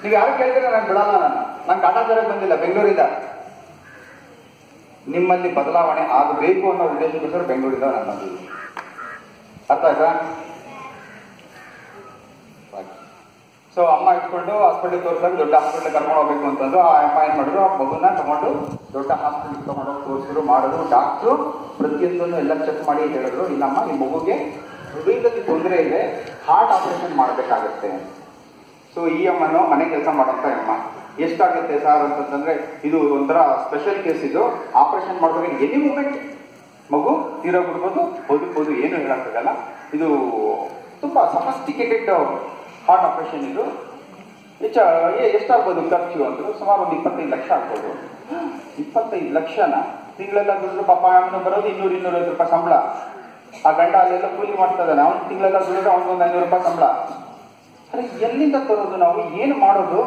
ನೀವು ಯಾರು ಕೇಳಿದ್ರೆ ನಾನು ಬಿಡಲ್ಲ. ನಾನು ಕಾಟಾಚಾರಕ್ಕೆ ಬಂದಿಲ್ಲ, ಬೆಂಗಳೂರಿಂದ. ನಿಮ್ಮಲ್ಲಿ ಬದಲಾವಣೆ ಆಗಬೇಕು ಅನ್ನೋ ಉದ್ದೇಶಕ್ಕೋಸ್ಕರ ಬೆಂಗಳೂರಿಂದ ನಾನು ಬಂದಿದ್ದೀನಿ. ಅರ್ಥ ಆಯ್ತಾ? ಸೊ ಅಮ್ಮ ಇಟ್ಕೊಂಡು ಹಾಸ್ಪಿಟಲ್ ತೋರಿಸಿದಾಗ ದೊಡ್ಡ ಹಾಸ್ಪಿಟಲ್ ಕರ್ಕೊಂಡು ಹೋಗ್ಬೇಕು ಅಂತಂದು ಆ ಅಮ್ಮ ಏನ್ ಮಾಡಿದ್ರು, ಆ ಮಗುನ ತಗೊಂಡು ದೊಡ್ಡ ಹಾಸ್ಪಿಟಲ್ ತಗೊಂಡೋಗಿ ತೋರಿಸಿದ್ರು, ಮಾಡಿದ್ರು. ಡಾಕ್ಟ್ರು ಪ್ರತಿಯೊಂದನ್ನು ಎಲ್ಲ ಚೆಕ್ ಮಾಡಿ ಹೇಳಿದ್ರು, ಇಲ್ಲಮ್ಮ ಈ ಮಗುಗೆ ಹೃದಯದಲ್ಲಿ ತೊಂದರೆ ಇದೆ, ಹಾರ್ಟ್ ಆಪರೇಷನ್ ಮಾಡಬೇಕಾಗತ್ತೆ. ಸೊ ಈ ಅಮ್ಮನು ಮನೆ ಕೆಲಸ ಮಾಡೋಂಥ ಅಮ್ಮ. ಎಷ್ಟಾಗುತ್ತೆ ಸರ್ ಅಂತಂದ್ರೆ, ಇದು ಒಂಥರ ಸ್ಪೆಷಲ್ ಕೇಸ್, ಇದು ಆಪರೇಷನ್ ಮಾಡಬೇಕು, ಎನಿ ಮೂಮೆಂಟ್ ಮಗು ತೀರೋಗ್ಬಿಡ್ಬೋದು, ಬದುಕ್ಬೋದು, ಏನು ಹೇಳಕ್ಕಾಗಲ್ಲ. ಇದು ತುಂಬಾ ಸಫಿಸ್ಟಿಕೇಟೆಡ್ ಹಾರ್ಟ್ ಆಪರೇಷನ್. ಇದು ಎಷ್ಟಾಗ್ಬೋದು ಖರ್ಚು ಅಂದ್ರು, ಸುಮಾರು ಒಂದು 25 ಲಕ್ಷ ಆಗ್ಬೋದು. 25 ಲಕ್ಷನ ತಿಂಗಳೆಲ್ಲ ದುಡಿದ್ರು ಪಾಪ ಅವನು ಬರೋದು 200-250 ರೂಪಾಯಿ ಸಂಬಳ. ಆ ಗಂಡ ಅಲ್ಲೆಲ್ಲ ಕೂಲಿ ಮಾಡ್ತಾ ಇದ್ದಾನೆ, ಅವ್ನು ತಿಂಗಳೆಲ್ಲ ದುಡಿದ್ರೆ ಅವ್ನಿಗೊಂದು 500 ರೂಪಾಯಿ ಸಂಬಳ. ಅರೆ ಎಲ್ಲಿಂದ ತರೋದು ನಾವು, ಏನು ಮಾಡೋದು?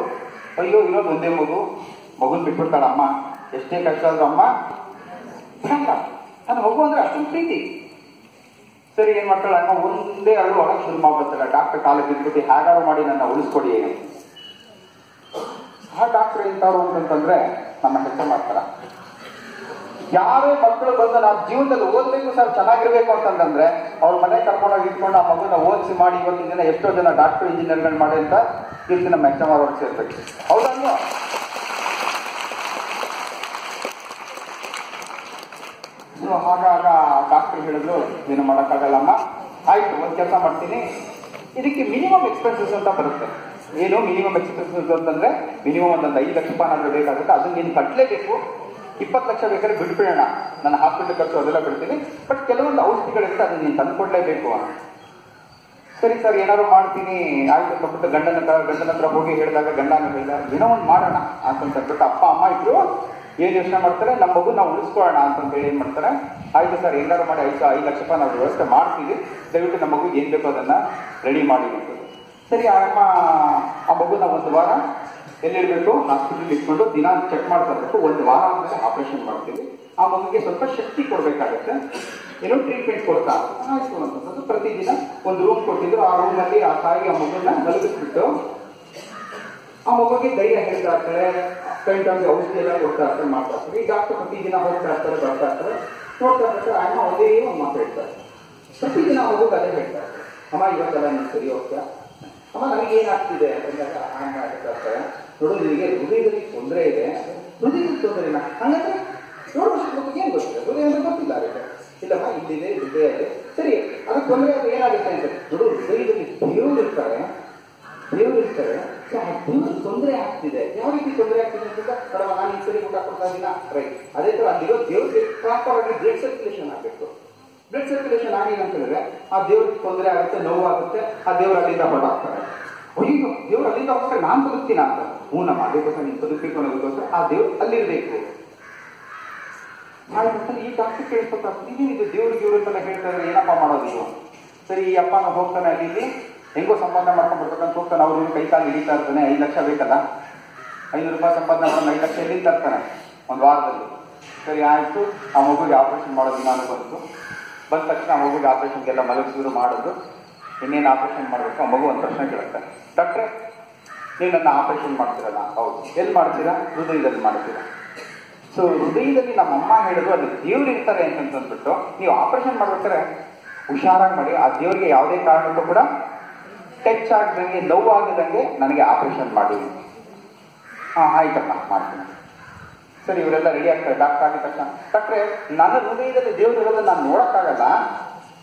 ಅಯ್ಯೋ ಇರೋದು ಒಂದೇ ಮಗು, ಮಗುನ್ ಬಿಟ್ಬಿಡ್ತಾಳ ಅಮ್ಮ. ಎಷ್ಟೇ ಕಷ್ಟ ಆದ್ರೂ ಅಮ್ಮ ಬಿಡಲ್ಲ, ನನ್ನ ಮಗು ಅಂದ್ರೆ ಅಷ್ಟೊಂದು ಪ್ರೀತಿ. ಸರಿ ಏನ್ ಮಾಡ್ತಾಳೆ ಅಮ್ಮ, ಒಂದೇ ಅಳು ಒಳಗೆ ಶುರು ಮಾಡ್ಬಿಡ್ತಾಳೆ. ಡಾಕ್ಟರ್ ಕಾಲಿಗೆ ಬಿಟ್ಬಿಟ್ಟು ಹೇಗಾರು ಮಾಡಿ ನನ್ನ ಉಳಿಸ್ಕೊಡಿ. ಆ ಡಾಕ್ಟರ್ ಎಂತಾರು ಅಂತಂದ್ರೆ ನಮ್ಮ ಕೆಲಸ ಮಾಡ್ತಾರ. ಯಾವೇ ಮಕ್ಕಳು ಬಂದು ನಾವು ಜೀವನದಲ್ಲಿ ಓದ್ಬೇಕು ಸರ್, ಚೆನ್ನಾಗಿರ್ಬೇಕು ಅಂತಂದ್ರೆ ಅವ್ರ ಮನೆ ಕರ್ಕೊಂಡೋಗಿ ಇಟ್ಕೊಂಡು ಆ ಮಗುನ ಓದಿಸಿ ಮಾಡಿ ಇವತ್ತಿನ ದಿನ ಎಷ್ಟೋ ಜನ ಡಾಕ್ಟರ್ ಇಂಜಿನಿಯರ್ಗಳು ಮಾಡಿ ಅಂತ ಕೀರ್ತಿ ನಮ್ಮ ಎಕ್ಸಾಮ್ ಅವ್ರಿಗೆ ಸೇರ್ಬೇಕು. ಹೌದಲ್ವಾ? ಸೊ ಹಾಗಾಗ ಡಾಕ್ಟರ್ ಹೇಳಿದ್ರು, ಏನು ಮಾಡೋಕ್ಕಾಗಲ್ಲಮ್ಮ, ಆಯ್ತು ಒಂದು ಕೆಲಸ ಮಾಡ್ತೀನಿ, ಇದಕ್ಕೆ ಮಿನಿಮಮ್ ಎಕ್ಸ್ಪೆನ್ಸಸ್ ಅಂತ ಬರುತ್ತೆ. ಏನು ಮಿನಿಮಮ್ ಎಕ್ಸ್ಪೆನ್ಸಸ್ ಅಂತಂದ್ರೆ ಮಿನಿಮಮ್ ಒಂದು 5 ಲಕ್ಷ ರೂಪಾಯಿ ಬೇಕಾಗುತ್ತೆ. ಅದನ್ನ ನೀನು ಕಟ್ಟಲೇಬೇಕು. 20 ಲಕ್ಷ ಬೇಕಾದ್ರೆ ಬಿಟ್ಬಿಡೋಣ, ನನ್ನ ಹಾಸ್ಪಿಟಲ್ ಖರ್ಚು ಅದೆಲ್ಲ ಬಿಡ್ತೀನಿ, ಬಟ್ ಕೆಲವೊಂದು ಔಷಧಿಗಳಿರುತ್ತೆ, ಅದನ್ನ ನೀನು ತಂದ್ಕೊಡ್ಲೇಬೇಕು. ಸರಿ ಸರ್ ಏನಾದ್ರು ಮಾಡ್ತೀನಿ, ಆಯ್ತು ಸ್ವಲ್ಪ ಗಂಡನ ಹತ್ರ ಹೋಗಿ ಹೇಳಿದಾಗ ಗಂಡನ ಹೇಳಿದ ಏನೋ ಒಂದು ಮಾಡೋಣ ಅಂತಂದ್ಬಿಟ್ಟು ಅಪ್ಪ ಅಮ್ಮ ಇದ್ರು ಏನ್ ಯೋಚನೆ ಮಾಡ್ತಾರೆ, ನಮ್ಮ ಮಗು ನಾವು ಉಳಿಸ್ಕೊಳ್ಳೋಣ ಅಂತಂದೇಳಿ ಏನ್ ಮಾಡ್ತಾರೆ, ಆಯ್ತು ಸರ್ ಏನಾದ್ರು ಮಾಡಿ 5 ಲಕ್ಷ ರೂಪಾಯಿ ನಾವು ವ್ಯವಸ್ಥೆ ಮಾಡ್ತೀವಿ, ದಯವಿಟ್ಟು ನಮ್ಮ ಮಗು ಏನ್ ಬೇಕೋ ಅದನ್ನ ರೆಡಿ ಮಾಡಿ. ಸರಿ ಆ ಅಮ್ಮ ಆ ಮಗುನ ಒಂದು ವಾರ ಎಲ್ಲಿಡ್ಬೇಕು, ಹಾಸ್ಪಿಟಲ್ ಇಟ್ಕೊಂಡು ದಿನ ಚೆಕ್ ಮಾಡ್ತಾ ಇರ್ಬೇಕು. 1 ವಾರ ಆದ್ಮೇಲೆ ಆಪರೇಷನ್ ಮಾಡ್ತೀವಿ. ಆ ಮಗುಗೆ ಸ್ವಲ್ಪ ಶಕ್ತಿ ಕೊಡ್ಬೇಕಾಗತ್ತೆ, ಏನೋ ಟ್ರೀಟ್ಮೆಂಟ್ ಕೊಡ್ತಾ ಆಯ್ತು ಅಂತಂದ್ರೆ ಪ್ರತಿದಿನ ಒಂದು ರೂಮ್ ಕೊಟ್ಟಿದ್ರು. ಆ ರೂಮ್ ಅಲ್ಲಿ ಆ ತಾಯಿ ಆ ಮಗುನ ಮಲಗಿಸ್ಬಿಟ್ಟು ಆ ಮಗುಗೆ ಧೈರ್ಯ ಹೇಳ್ತಾ ಇರ್ತಾರೆ, ಕೈಂಟಾಗಿ ಔಷಧಿ ಎಲ್ಲ ಕೊಡ್ತಾ ಇರ್ತಾರೆ, ಮಾಡ್ತಾ ಇರ್ತಾರೆ. ಈ ಡಾಕ್ಟರ್ ಪ್ರತಿದಿನ ಹೋಗ್ತಾ ಇರ್ತಾರೆ, ಬರ್ತಾ ಇರ್ತಾರೆ, ನೋಡ್ತಾ ಇರ್ತಾರೆ. ಅಮ್ಮ ಒಂದೇ ಒಂದು ಮಾತು ಹೇಳ್ತಾರೆ, ಪ್ರತಿದಿನ ಮಗು ಅದೇ ಹೇಳ್ತಾರೆ, ಅಮ್ಮ ಇವತ್ತೆಲ್ಲ ನೀನು ಸರಿ ಹೋಗ್ತಾ, ಅಮ್ಮ ನನಗೆ ಏನಾಗ್ತಿದೆ ಅಂದಾಗ ಅಮ್ಮ ಹೇಳ್ತಾ ಇರ್ತಾರೆ, ನೋಡು ನಿನಗೆ ಹೃದಯದಲ್ಲಿ ತೊಂದರೆ ಇದೆ. ಹೃದಯದಲ್ಲಿ ತೊಂದರೆನಾ? ಹಂಗಂದ್ರೆ ನೋಡು ಮಕ್ಕಳಿಗೆ ಏನ್ ಗೊತ್ತಿದೆ, ಹೃದಯ ಅಂದ್ರೆ ಗೊತ್ತಿಲ್ಲ ಅದಕ್ಕೆ. ಇಲ್ಲಮ್ಮ ಇಲ್ಲಿದೆ, ಹೃದಯ ಇದೆ. ಸರಿ ಅದಕ್ಕೆ ತೊಂದರೆ ಆದ್ರೆ ಏನಾಗುತ್ತೆ ಅಂತ ನೋಡು, ಹೃದಯದಲ್ಲಿ ದೇವರು ಇರ್ತಾರೆ. ದೇವ್ರಿಗೆ ತೊಂದರೆ ಆಗ್ತಿದೆ. ಯಾವ ರೀತಿ ತೊಂದರೆ ಆಗ್ತಿದೆ ಅಂತ ನೋಡಮ್ಮ, ನಾನು ಈ ಸರಿ ಊಟ ಕೊಡ್ತಾ ಇದ್ದೀನ, ರೈಟ್. ಅದೇ ತರ ಅಲ್ಲಿರೋ ದೇವ್ರಿಗೆ ಪ್ರಾಪರ್ ಆಗಿ ಬ್ಲಡ್ ಸರ್ಕ್ಯುಲೇಷನ್ ಆಗಬೇಕು. ಬ್ಲಡ್ ಸರ್ಕ್ಯುಲೇಷನ್ ಆಗಿಲ್ಲ ಅಂತ ಹೇಳಿದ್ರೆ ಆ ದೇವ್ರಿಗೆ ತೊಂದರೆ ಆಗುತ್ತೆ, ನೋವಾಗುತ್ತೆ, ಆ ದೇವ್ರು ಅಲ್ಲಿಂದ ಹೊರಟಾಗ್ತಾರೆ. ಅಯ್ಯೋ ದೇವ್ರು ಅಲ್ಲಿಂದ ಹೋಗ್ತಾರೆ, ನಾನ್ ಬದುಕ್ತೀನ ಅಂತ. ನಮ್ಮ ಅದಕ್ಕೋಸ್ಕರ ನೀನು ಬದುಕಬೇಕು ಅನ್ನೋದಕ್ಕೋಸ್ಕರ ಆ ದೇವ್ರು ಅಲ್ಲಿರ್ಬೇಕು. ಈ ಡಾಕ್ಟರ್ ಕೇಳ್ಕೊತಾರೆ, ಇದೇನಿದು ದೇವ್ರಿಗೆ ಇವ್ರಂತೆಲ್ಲ ಹೇಳ್ತಾ ಇದ್ರೆ ಏನಪ್ಪ ಮಾಡೋದು? ಸರಿ ಈ ಅಪ್ಪ ನಾವು ಹೋಗ್ತಾನೆ ಅಲ್ಲಿ ಹೆಂಗೋ ಸಂಪಾದನೆ ಮಾಡ್ಕೊಂಡ್ಬಿಡ್ಬೇಕಂತ ಹೋಗ್ತಾನೆ. ಅವ್ರು ಕೈ ಕಾಲು ಹಿಡಿತಾ ಇರ್ತಾನೆ, 5 ಲಕ್ಷ ಬೇಕಲ್ಲ, 500 ರೂಪಾಯಿ ಸಂಪಾದನೆ ಮಾಡೋದು 5 ಲಕ್ಷ ಎಲ್ಲಿ ತರ್ತಾನೆ ಒಂದು ವಾರದಲ್ಲಿ. ಸರಿ ಆಯ್ತು, ಆ ಮಗುಗೆ ಆಪರೇಷನ್ ಮಾಡೋದು ನಾನು ಬಂದ ತಕ್ಷಣ ಆ ಮಗುಗೆ ಆಪರೇಷನ್ಗೆಲ್ಲ ಮಲಗಿಸಿದ್ರು, ಮಾಡಿದ್ರು. ಇನ್ನೇನು ಆಪರೇಷನ್ ಮಾಡಬೇಕು? ಆ ಮಗು ಒಂದು ಪ್ರಶ್ನೆ ಕೇಳುತ್ತೆ, ಡಾಕ್ಟ್ರೆ ನೀವು ನನ್ನ ಆಪರೇಷನ್ ಮಾಡ್ತೀರಲ್ಲ? ಹೌದು. ಎಲ್ಲಿ ಮಾಡ್ತೀರಾ? ಹೃದಯದಲ್ಲಿ ಮಾಡ್ತೀರಾ? ಸೊ ಹೃದಯದಲ್ಲಿ ನಮ್ಮಮ್ಮ ಹೇಳಿದ್ರು ಅಲ್ಲಿ ದೇವ್ರು ಇರ್ತಾರೆ ಅಂತಂದ್ಬಿಟ್ಟು ನೀವು ಆಪರೇಷನ್ ಮಾಡ್ಬೇಕಾದ್ರೆ ಹುಷಾರಾಗಿ ಮಾಡಿ. ಆ ದೇವ್ರಿಗೆ ಯಾವುದೇ ಕಾರಣಕ್ಕೂ ಕೂಡ ಟಚ್ ಆಗದಂಗೆ, ನೋವು ಆಗದಂಗೆ ನನಗೆ ಆಪರೇಷನ್ ಮಾಡಿ. ಆಯ್ತಮ್ಮ ಮಾಡ್ತೀನಿ. ಸರಿ ಇವರೆಲ್ಲ ರೆಡಿ ಆಗ್ತಾರೆ. ಡಾಕ್ಟರ್ ಆಗಿದ ತಕ್ಷಣ, ಡಾಕ್ಟ್ರೆ ನನ್ನ ಹೃದಯದಲ್ಲಿ ದೇವ್ರು ಇರೋದನ್ನ ನಾನು ನೋಡಕ್ಕಾಗಲ್ಲ,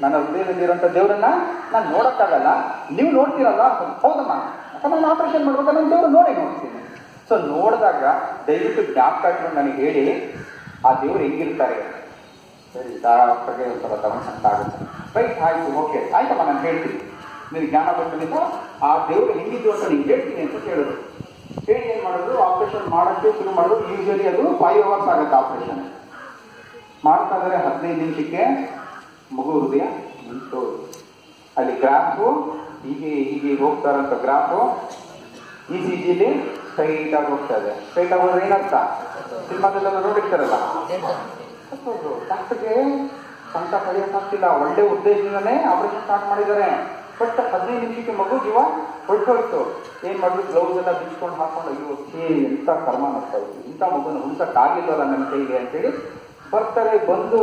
ನನ್ನ ಹೃದಯದಲ್ಲಿ ಇರೋಂಥ ದೇವ್ರನ್ನ ನಾನು ನೋಡಕ್ಕಾಗಲ್ಲ, ನೀವು ನೋಡ್ತೀರಲ್ಲ? ಹೌದಮ್ಮ, ನಾನು ಆಪರೇಷನ್ ಮಾಡ್ಬೇಕು, ನಾನು ದೇವ್ರು ನೋಡ್ತೀನಿ. ಸೊ ನೋಡಿದಾಗ ದಯವಿಟ್ಟು ಜ್ಞಾಪಕ ನನಗೆ ಹೇಳಿ ಆ ದೇವ್ರು ಹೆಂಗಿರ್ತಾರೆ. ಸರಿ ಡಾಕ್ಟರ್ಗೆ ಒಂಥರ ತಗೊಂಡು ಆಗುತ್ತೆ. ರೈಟ್ ಆಯ್ತು, ಓಕೆ ಆಯ್ತಮ್ಮ, ನಾನು ಹೇಳ್ತೀನಿ, ನಿನಗೆ ಜ್ಞಾನ ಬಂದಿಲ್ಲ, ಆ ದೇವ್ರು ಹೆಂಗಿದ್ರು ಅಂತ ನೀವು ಹೇಳ್ತೀನಿ ಅಂತ ಹೇಳಿದ್ರು. ಹೇಳಿ ಏನ್ ಮಾಡಿದ್ರು, ಆಪರೇಷನ್ ಮಾಡೋಕ್ಕೆ ಶುರು ಮಾಡಿದ್ರು. ಯೂಶಲಿ ಅದು 5 hours ಆಗುತ್ತೆ ಆಪರೇಷನ್. ಮಾಡ್ತಾ ಇದ್ರೆ 15 ನಿಮಿಷಕ್ಕೆ ಮಗು ಹೃದಯ ನಿಂತು ಅಲ್ಲಿ ಗ್ರಾಫು ಹೀಗೆ ಹೋಗ್ತಾ ಇರೋಂಥ ಗ್ರಾಫು ECGಲಿ ಸ್ಟ್ರೈಟ್ ಆಗಿ ಹೋಗ್ತಾ ಇದೆ. ಸ್ಟ್ರೈಟ್ ಆಗಿ ಹೋದ್ರೆ ಏನರ್ಥ? ಸಿನಿಮಾದಲ್ಲೆಲ್ಲ ನೋಡಿರ್ತಾರಲ್ಲ, ಡಾಕ್ಟರ್ಗೆ ಸಂತ ಪಡೆಯೋಕ್ಕಾಗ್ತಿಲ್ಲ, ಒಳ್ಳೆ ಉದ್ದೇಶದಿಂದನೇ ಆಪರೇಷನ್ ಸ್ಟಾರ್ಟ್ ಮಾಡಿದ್ದಾರೆ. ಬಟ್ 15 ನಿಮಿಷಕ್ಕೆ ಮಗು ಜೀವ ಹೊರಟೋಯ್ತು. ಏನ್ ಮಾಡಿದ್ರು, ಗ್ಲೌಸ್ ಎಲ್ಲ ಬಿಚ್ಕೊಂಡು ಹಾಕೊಂಡು, ಅಯ್ಯೋ ಎಂತ ಕರ್ಮ ಆಗ್ತಾ ಇತ್ತು, ಇಂಥ ಮಗುನ ಉಳಿಸಕ್ಕಾಗಿಲ್ವಲ್ಲ ನನ್ನ ಕೈಗೆ ಅಂತೇಳಿ ಬರ್ತಾರೆ. ಬಂದು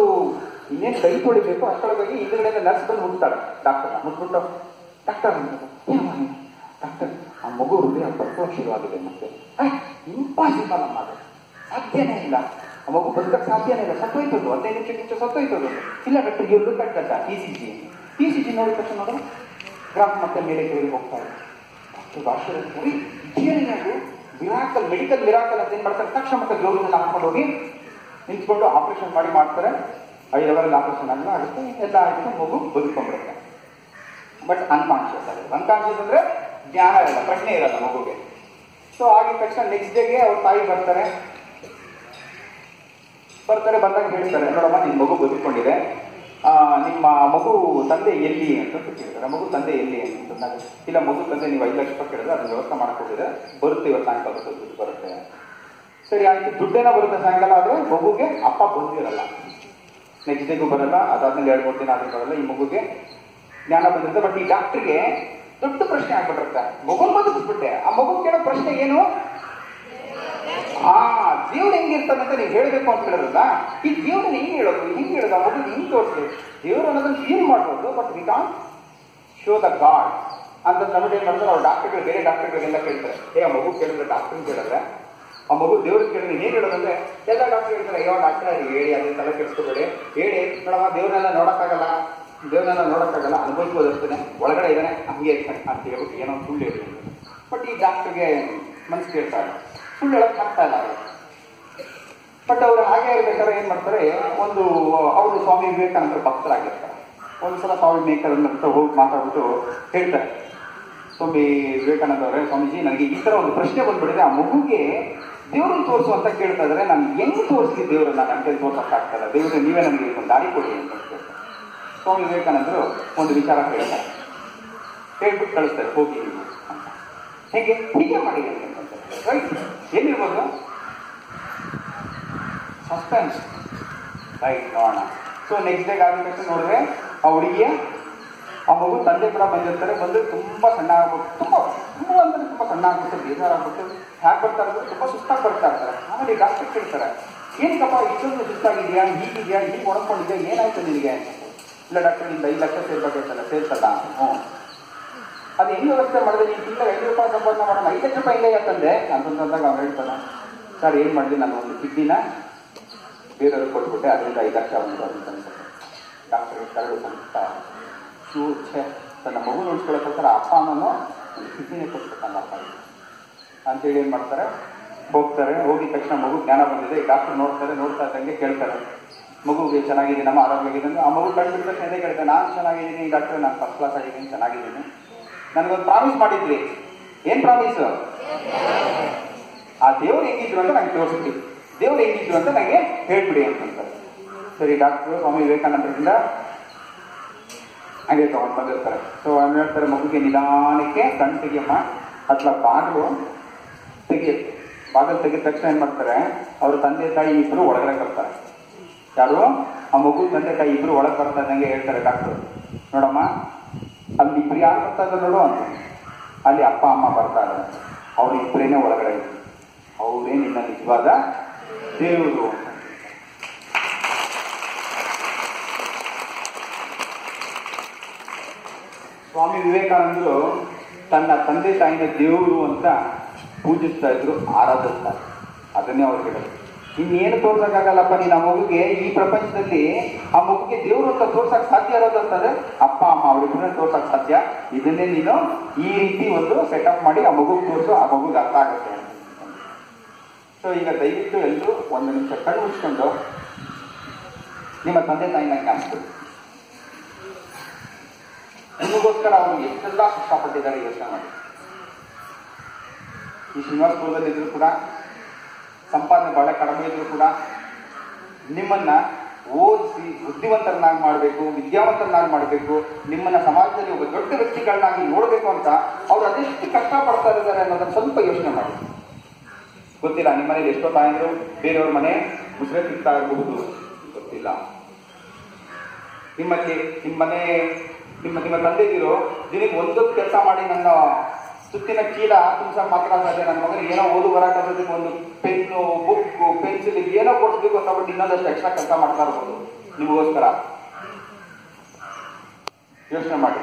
ಇನ್ನೇನು ಕೈ ತೊಳಿಬೇಕು ಅಷ್ಟೊಳಗಾಗಿ ಹಿಂದ್ಗಡೆ ನರ್ಸ್ ಬಂದು ಮುಟ್ತಾಳೆ ಡಾಕ್ಟರ್ನ. ಮುಟ್ಬಿಟ್ಟು ಡಾಕ್ಟರ್ ಡಾಕ್ಟರ್ ಆ ಮಗು ಹೃದಯ ಬರ್ತೋ ಶುರುವಾಗಿದೆ. ಮತ್ತೆ ಇಂಪಾಸಿಬಲ್ ಅಮ್ಮ, ಅದು ಸಾಧ್ಯನೇ ಇಲ್ಲ, ಆ ಮಗು ಬದುಕಕ್ಕೆ ಸಾಧ್ಯನೇ ಇಲ್ಲ, ಸತ್ತೋಯ್ತದ್ದು 15 ನಿಮಿಷಕ್ಕೆ ಸತ್ತೋಯ್ತದ್ದು. ಇಲ್ಲ ಡಾಕ್ಟರ್ ಇವ್ರು ಕಟ್ಟಲ್ಲ ಟಿ ಸಿ ಜಿ ನೋಡಿದ ತಕ್ಷಣ ನೋಡ್ರೆ ಗ್ರಾಫ್ ಮತ್ತೆ ಮೇಲೆ ಕೇಳಿ ಹೋಗ್ತಾ ಇದೆ. ಇದೇನಿದು ಮಿರಾಕಲ್, ಮೆಡಿಕಲ್ ಮಿರಾಕಲ್ ಅಂತ ಏನ್ ಮಾಡ್ತಾರೆ, ತಕ್ಷಣ ಮತ್ತೆ ಗ್ಲೌಸ್ನೆಲ್ಲ ಹಾಕೊಂಡು ಹೋಗಿ ನಿಂತ್ಕೊಂಡು ಆಪರೇಷನ್ ಮಾಡ್ತಾರೆ. 5 ಅವರಲ್ಲಿ ಆಪರೇಷನ್ ಎಲ್ಲ ಆಗುತ್ತೆ, ಎಲ್ಲ ಆಗುತ್ತೆ, ಮಗು ಬದುಕೊಂಡ್ಬಿಡುತ್ತೆ. ಬಟ್ ಅನ್ಕಾನ್ಶಿಯಸ್ ಆಗುತ್ತೆ. ಅನ್ಕಾನ್ಶಿಯಸ್ ಅಂದ್ರೆ ಜ್ಞಾನ ಇರಲ್ಲ, ಪ್ರಜ್ಞೆ ಇರಲ್ಲ ಮಗುಗೆ. ಸೊ ಆಗಿದ ತಕ್ಷಣ ನೆಕ್ಸ್ಟ್ ಡೇಗೆ ಅವ್ರ ತಾಯಿ ಬರ್ತಾರೆ. ಬಂದಾಗ ಹೇಳ್ತಾರೆ, ನೋಡಮ್ಮ ನಿಮ್ ಮಗು ಬದುಕೊಂಡಿದೆ, ನಿಮ್ಮ ಮಗು ತಂದೆ ಎಲ್ಲಿ ಅಂತ ಕೇಳ್ತಾರೆ. ಮಗು ತಂದೆ ಎಲ್ಲಿ ಅಂತಂದಾಗ, ಇಲ್ಲ ಮಗು ತಂದೆ ನೀವು 5 ಲಕ್ಷ ರೂಪಾಯಿ ಕೇಳಿದ್ರೆ ಅದನ್ನ ವ್ಯವಸ್ಥೆ ಮಾಡ್ಕೊಂಡಿದ್ರೆ ಬರುತ್ತೆ, ಇವತ್ತು ಸಾಯಂಕಾಲ ದುಡ್ಡು ಬರುತ್ತೆ. ಸರಿ ಆಯ್ತು, ದುಡ್ಡೇನ ಬರುತ್ತೆ ಸಾಯಂಕಾಲ, ಆದ್ರೆ ಮಗುಗೆ ಅಪ್ಪ ಬಂದಿರಲ್ಲ, ನೆಕ್ಸ್ಟ್ ಡೇಗೂ ಬರಲ್ಲ, ಅದಾದ್ಮೇಲೆ 2-3 ದಿನ ಆದ್ರೂ ಬರಲ್ಲ. ಈ ಮಗುಗೆ ಜ್ಞಾನ ಬಂದಿರುತ್ತೆ. ಬಟ್ ಈ ಡಾಕ್ಟರ್ಗೆ ದೊಡ್ಡ ಪ್ರಶ್ನೆ ಆಗ್ಬಿಟ್ಟಿರುತ್ತೆ, ಮಗುನ್ ಬದುಕಿಸ್ಬಿಟ್ಟೆ. ಆ ಮಗು ಕೇಳೋ ಪ್ರಶ್ನೆ ಏನು, ದೇವ್ರು ಹೆಂಗಿರ್ತಾನೆ ಅಂತ ನೀವು ಹೇಳ್ಬೇಕು ಅಂತ ಹೇಳಿದ್ರಲ್ಲ, ಈ ದೇವ್ರನ್ನ ಹೆಂಗ್ ಹೇಳೋದು, ಆ ಮಗು ಹಿಂಗ್ ತೋರಿಸ್ಬೇಕು, ದೇವ್ರು ಅನ್ನೋದನ್ನ ಫೀಲ್ ಮಾಡ್ಬೋದು, but we can't show the god ಅಂತ ನಮಗೆ ಏನ್ ಮಾಡ್ತಾರೆ ಅವ್ರು ಡಾಕ್ಟರ್ಗಳು, ಬೇರೆ ಡಾಕ್ಟರ್ಗಳಿಗೆಲ್ಲ ಕೇಳ್ತಾರೆ. ಆ ಮಗು ಕೇಳಿದ್ರೆ ಡಾಕ್ಟರ್ ಕೇಳಿದ್ರೆ, ಆ ಮಗು ದೇವ್ರಿಗೆ ಕೇಳಿದ್ರೆ ಏನ್ ಹೇಳೋದಂದ್ರೆ, ಎಲ್ಲ ಡಾಕ್ಟರ್ ಹೇಳ್ತಾರೆ, ಅಯ್ಯೋ ಡಾಕ್ಟರ್ ಹೇಳಿ ಅದನ್ನ ತಲೆ ಕೆಡಿಸ್ಕೋಬೇಡಿ, ಹೇಳಿ ನೋಡಮ್ಮ ದೇವ್ರನ್ನೆಲ್ಲ ನೋಡಕ್ಕಾಗಲ್ಲ, ಅನುಭವಿಸೋದಷ್ಟೇ, ಒಳಗಡೆ ಇದ್ದಾನೆ ಹಂಗೆ ಅಂತ ಹೇಳ್ಬಿಟ್ಟು ಏನೋ ಸುಳ್ಳು ಹೇಳಿ. ಬಟ್ ಈ ಡಾಕ್ಟರ್ಗೆ ಮನಸ್ಸು ಕೇಳ್ತಾರೆ, ಸುಳ್ಳು ಹೇಳಕ್ ಆಗ್ತಾ ಇಲ್ಲ ಅವರು. ಬಟ್ ಅವ್ರು ಹಾಗೆ ಇರ್ಬೇಕಾದ್ರೆ ಏನ್ ಮಾಡ್ತಾರೆ, ಅವರು ಸ್ವಾಮಿ ವಿವೇಕಾನಂದರ ಭಕ್ತರಾಗಿರ್ತಾರೆ. ಒಂದ್ಸಲ ಸ್ವಾಮಿ ವಿವೇಕಾನಂದರ ಹತ್ರ ಹೋಗಿ ಮಾತಾಡ್ಬಿಟ್ಟು ಹೇಳ್ತಾರೆ, ಸ್ವಾಮಿ ವಿವೇಕಾನಂದ ಅವರೇ, ಸ್ವಾಮೀಜಿ ನನಗೆ ಈ ತರ ಒಂದು ಪ್ರಶ್ನೆ ಬಂದ್ಬಿಟ್ಟಿದೆ, ಆ ಮಗುಗೆ ದೇವ್ರನ್ನ ತೋರಿಸು ಅಂತ ಕೇಳ್ತಾ ಇದ್ರೆ ನಾನು ಹೆಂಗ್ ತೋರಿಸ್ಲಿ ದೇವ್ರನ್ನ, ನನ್ನ ಕೈ ತೋರ್ಸಕ್ಕಾಗ್ತಲ್ಲ, ದೇವ್ರ ನೀವೇ ನನಗೆ ಒಂದು ದಾರಿ ಕೊಡಿ ಅಂತ ಕೇಳ್ತಾರೆ. ಸ್ವಾಮಿ ವಿವೇಕಾನಂದರು ಒಂದು ವಿಚಾರ ಹೇಳ್ತಾರೆ, ಹೇಳ್ಬಿಟ್ಟು ಕಳಿಸ್ತಾರೆ, ಹೋಗಿ ನೀವು ಅಂತ. ಹೀಗೆ ಮಾಡಿ ರೈಟ್, ಏನಿರ್ಬೋದು ಸಸ್ಪೆನ್ಸ್, ರೈಟ್ ನೋಡೋಣ. ಸೊ ನೆಕ್ಸ್ಟ್ ಡೇಗೆ ಆಗಿದ ತಕ್ಷಣ ನೋಡಿದ್ರೆ ಆ ಹುಡುಗಿಯ ಆ ಮಗು ತಂದೆ ಕೂಡ ಬಂದಿರ್ತಾರೆ. ಬಂದು ತುಂಬಾ ಸಣ್ಣ ಆಗ್ಬಿಟ್ಟು, ತುಂಬಾ ಸಣ್ಣ ಆಗ್ಬಿಟ್ಟು, ಬೇಜಾರಾಗ್ಬಿಟ್ಟು, ಹ್ಯಾಕ್ ಬರ್ತಾ ಇರೋದು, ತುಂಬಾ ಸುಸ್ತಾಗಿ ಬರ್ತಾ ಇರ್ತಾರೆ. ಆಮೇಲೆ ಡಾಕ್ಟರ್ ಕೇಳ್ತಾರೆ, ಏನಕ್ಕಪ್ಪ ಇಷ್ಟೊಂದು ಸುಸ್ತಾಗಿದೆಯಾ, ಹೀಗಿದೆಯಾ, ಹೀಗೆ ಒಣಕೊಂಡಿದ್ಯಾ, ಏನಾಯ್ತು ನಿನಗೆ ಅಂತ. ಇಲ್ಲ ಡಾಕ್ಟರ್ ನಿಮ್ದು 5 ಲಕ್ಷ ಸೇರ್ಬೇಕಲ್ಲ, ಸೇರ್ಸಲ್ಲ. ಅದು ಹೆಂಗ್ ವ್ಯವಸ್ಥೆ ಮಾಡಿದೆ, ನೀನು ತಿಂಗಳ 5 ರೂಪಾಯಿ ಸಂಪಾದನೆ ಮಾಡೋಣ, 5 ಲಕ್ಷ ರೂಪಾಯಿ ಇಲ್ಲ ಯಾಕಂದ್ರೆ ಅಂತಂದಾಗ ಅವ್ರು ಹೇಳ್ತಾನೆ, ಸರ್ ಏನ್ ಮಾಡಿದೆ, ನಾನು ಒಂದು ಕಿಡ್ನಿನ ಬೇರೆಯವ್ರಿಗೆ ಕೊಟ್ಬಿಟ್ಟೆ, ಅದರಿಂದ 5 ಲಕ್ಷ ಬಂತು ಅಂತ. ಡಾಕ್ಟರ್ಗೆ ಕರಡು ಸಂತ ತನ್ನ ಮಗು ಉಳಿಸ್ಕೊಳ್ಳೋಕ್ಕೋಸ್ಕರ ಅಪ್ಪ ಅಮ್ಮನೂ ಒಂದು ಕಿಡ್ನಿನೇ ಕೊಟ್ಬಿಟ್ಟಲ್ಲ ಅಪ್ಪ ಅಂತೇಳಿ ಏನ್ ಮಾಡ್ತಾರೆ, ಹೋಗ್ತಾರೆ. ಹೋಗಿದ ತಕ್ಷಣ ಮಗು ಜ್ಞಾನ ಬಂದಿದೆ. ಡಾಕ್ಟರ್ ನೋಡ್ತಾ ಇದ್ದಂಗೆ ಕೇಳ್ತಾರೆ, ಮಗುಗೆ ಚೆನ್ನಾಗಿದೆ, ನಮ್ಮ ಆರೋಗ್ಯವಾಗಿದೆ ಅಂದ್ರೆ. ಆ ಮಗು ಕಂಡುಬಿಟ್ಟ ತಕ್ಷಣ ಎದೆ ಕೇಳ್ತಾರೆ, ನಾನು ಚೆನ್ನಾಗಿದ್ದೀನಿ ಡಾಕ್ಟರ್, ನಾನು ಫಸ್ಟ್ ಕ್ಲಾಸ್ ಆಗಿದ್ದೀನಿ, ಚೆನ್ನಾಗಿದ್ದೀನಿ, ನನಗೊಂದು ಪ್ರಾಮಿಸ್ ಮಾಡಿದ್ವಿ. ಏನ್ ಪ್ರಾಮಿಸ್? ಆ ದೇವ್ರು ಹೆಂಗಿದ್ರು ಅಂತ ನಂಗೆ ತೋರಿಸ್ಬಿಡಿ, ದೇವ್ರು ಹೆಂಗಿದ್ರು ಅಂತ ನಂಗೆ ಹೇಳ್ಬಿಡಿ ಅಂತಂತಾರೆ. ಸರಿ, ಡಾಕ್ಟರ್ ಸ್ವಾಮಿ ವಿವೇಕಾನಂದರಿಂದ ಹಂಗೆ ತಗೊಂಡು ಬಂದಿರ್ತಾರೆ. ಸೊ ಅವ್ನು ಹೇಳ್ತಾರೆ, ಮಗುಗೆ ನಿಧಾನಕ್ಕೆ ಕಣ್ ತೆಗಿಯಮ್ಮ, ಅಥವಾ ಬಾಗಿಲು ತೆಗಿಯುತ್ತೆ. ಬಾಗಿಲು ತೆಗಿದ ತಕ್ಷಣ ಏನ್ ಮಾಡ್ತಾರೆ, ಅವ್ರ ತಂದೆ ತಾಯಿ ಇಬ್ರು ಒಳಗಡೆ ಬರ್ತಾರೆ. ಯಾರು? ಆ ಮಗು ತಂದೆ ತಾಯಿ ಇಬ್ರು ಒಳಗೆ ಬರ್ತಾ ಇದ್ದಂಗೆ ಹೇಳ್ತಾರೆ ಡಾಕ್ಟರ್, ನೋಡಮ್ಮ ಅಲ್ಲಿ ಇಬ್ರು ಯಾರು ಬರ್ತಾ ಇದ್ದಾರೆ ನೋಡು ಅಂತ. ಅಲ್ಲಿ ಅಪ್ಪ ಅಮ್ಮ ಬರ್ತಾ ಇದ್ದಾರೆ, ಅವ್ರು ಇಬ್ಬರೇನೆ ಒಳಗಡೆ ಇದ್ರು, ಅವರೇ ನಿನ್ನ ನಿಜವಾದ ದೇವರು. ಸ್ವಾಮಿ ವಿವೇಕಾನಂದರು ತನ್ನ ತಂದೆ ತಾಯಿನ ದೇವರು ಅಂತ ಪೂಜಿಸ್ತಾ ಇದ್ರು, ಆರಾಧಿಸ್ತಾರೆ. ಅದನ್ನೇ ಅವ್ರು ಹೇಳೋದು. ಇನ್ನೇನು ತೋರ್ಸಕ್ಕಾಗಲ್ಲಪ್ಪ ನೀನು ಆ ಮಗುಗೆ, ಈ ಪ್ರಪಂಚದಲ್ಲಿ ಆ ಮಗುಗೆ ದೇವ್ರು ಅಂತ ತೋರ್ಸಕ್ ಸಾಧ್ಯ ಇರೋದಂತಂದ್ರೆ ಅಪ್ಪ ಅಮ್ಮ ಅವ್ರಿಬ್ಬರನ್ನ ತೋರ್ಸಕ್ ಸಾಧ್ಯ. ಇದನ್ನೇ ನೀನು ಈ ರೀತಿ ಒಂದು ಸೆಟಪ್ ಮಾಡಿ ಆ ಮಗುಗೆ ತೋರಿಸು, ಆ ಮಗುಗೆ ಅರ್ಥ ಆಗುತ್ತೆ. ಸೊ ಈಗ ದಯವಿಟ್ಟು ಎಲ್ಲರೂ 1 ನಿಮಿಷ ಕಣ್ಣು ಮುಚ್ಕೊಂಡು ನಿಮ್ಮ ತಂದೆ ತಾಯಿನ ಜ್ಞಾಪಿಸ್ಬಿಡಿ. ನಿಮಗೋಸ್ಕರ ಅವರು ಎಷ್ಟೆಲ್ಲ ಕಷ್ಟಪಟ್ಟಿದ್ದಾರೆ ಯೋಚನೆ ಮಾಡಿ. ಈ ಶ್ರೀನಿವಾಸಪುರದಲ್ಲಿ ಇದ್ರು ಕೂಡ, ಸಂಪಾದನೆ ಬಹಳ ಕಡಿಮೆ ಇದ್ರು ಕೂಡ ನಿಮ್ಮನ್ನ ಓದಿಸಿ ಬುದ್ಧಿವಂತರನ್ನಾಗಿ ಮಾಡಬೇಕು, ವಿದ್ಯಾವಂತರನ್ನಾಗಿ ಮಾಡಬೇಕು, ನಿಮ್ಮನ್ನ ಸಮಾಜದಲ್ಲಿ ಒಬ್ಬ ದೊಡ್ಡ ವ್ಯಕ್ತಿಗಳನ್ನಾಗಿ ನೋಡಬೇಕು ಅಂತ ಅವ್ರು ಅದೆಷ್ಟು ಕಷ್ಟ ಪಡ್ತಾ ಇದ್ದಾರೆ ಅನ್ನೋದನ್ನ ಸ್ವಲ್ಪ ಯೋಚನೆ ಮಾಡಿ. ಗೊತ್ತಿಲ್ಲ, ನಿಮ್ಮ ಮನೇಲಿ ಎಷ್ಟೋ ತಾಯಂದ್ರು ಬೇರೆಯವ್ರ ಮನೆ ಮುದ್ರೆ ಸಿಗ್ತಾ ಇರಬಹುದು, ಗೊತ್ತಿಲ್ಲ. ನಿಮ್ಮ ತಂದೆದಿರೋ ದಿನಕ್ಕೆ ಒಂದೊಂದು ಕೆಲಸ ಮಾಡಿ ನನ್ನ ಸುತ್ತಿನ ಚೀಲ ತುಂಬಸಕ್ ಮಾತ್ರ ಸಾಧ್ಯ. ನನ್ನ ಮಗನಿಗೆ ಏನೋ ಓದು ಬರಕ್ಕೆ ಒಂದು ಪೆನ್ನು, ಬುಕ್ಕು, ಪೆನ್ಸಿಲ್ ಏನೋ ಕೊಡ್ಸ್ಬೇಕು ಅಂತ ಬಿಟ್ಟು ಇನ್ನೊಂದಷ್ಟು ಎಕ್ಸ್ಟ್ರಾ ಕೆಲಸ ಮಾಡ್ತಾ ಇರ್ಬೋದು ನಿಮಗೋಸ್ಕರ. ಯೋಚನೆ ಮಾಡಿ.